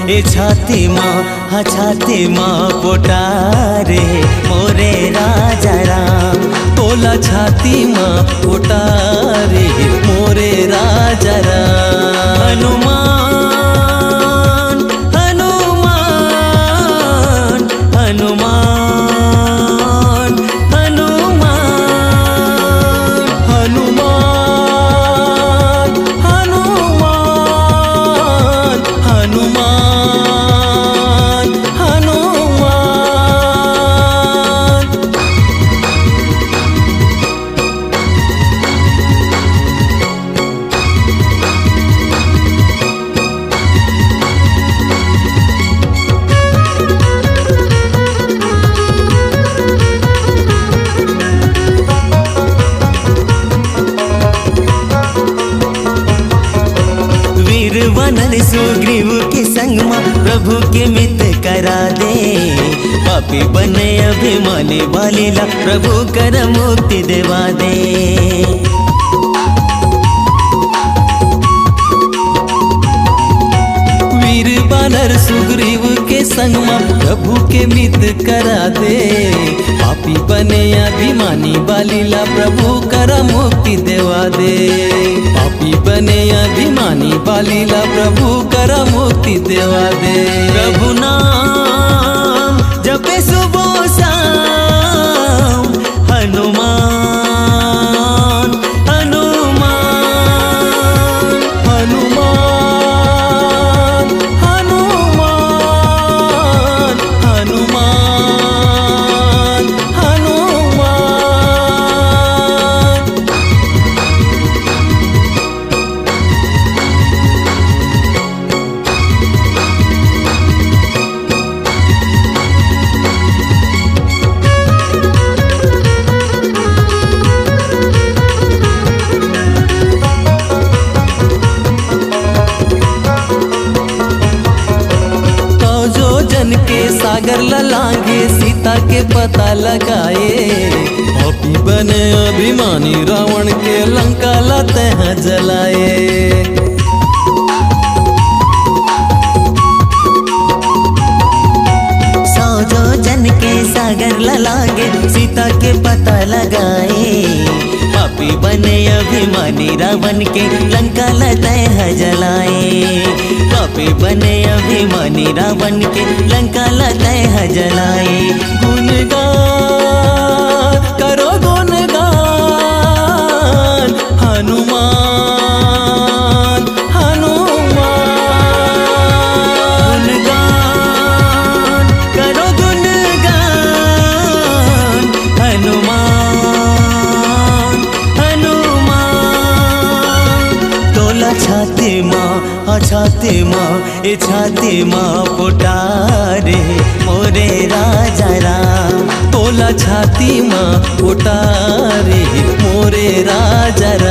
ए छाती माँ हा छाती माँ पोटारे मोरे राजा राम। तोला छाती माँ पोटारे मोरे राजा राम। हनुमान हनुमान हनुमान हनुमान हनुमान हनुमान हनुमान हनुमान। वीर वानर सुग्रीव के संग माँ प्रभु के मित करा दे। पापी बने अभिमानी बालीला प्रभु कर मुक्ति देवा दे। वीर वानर सुग्रीव के संग माँ प्रभु के मित करा दे। पापी बने अभिमानी बालीला प्रभु कर मुक्ति देवा दे। पापी बने अभिमानी बालीला प्रभु कर मुक्ति देवा दे। प्रभु नाम जपे सुबह शाम हनुमान हनुमान हनुमान हनुमान हनुमान हनुमान। जन के सागर ललांगे सीता के पता लगाए। पापी बने अभिमानी रावण के लंका लाते हैं जलाए। सौ जन के सागर ललांगे सीता के पता लगाए। पापी बने अभिमानी रावण के लंका लाते हैं जलाए। पापी बने अभिमानी रावण के लंका लाते हैं जलाए। गुणगान करो गुणगान हनुमान हनुमान। गुणगान करो गुणगान हनुमान हनुमान। तोला छाती माँ छाती माँ ए छाती माँ पोटारे मोरे राजा राम। तोला छाती माँ पोटारे मोरे राजा राम।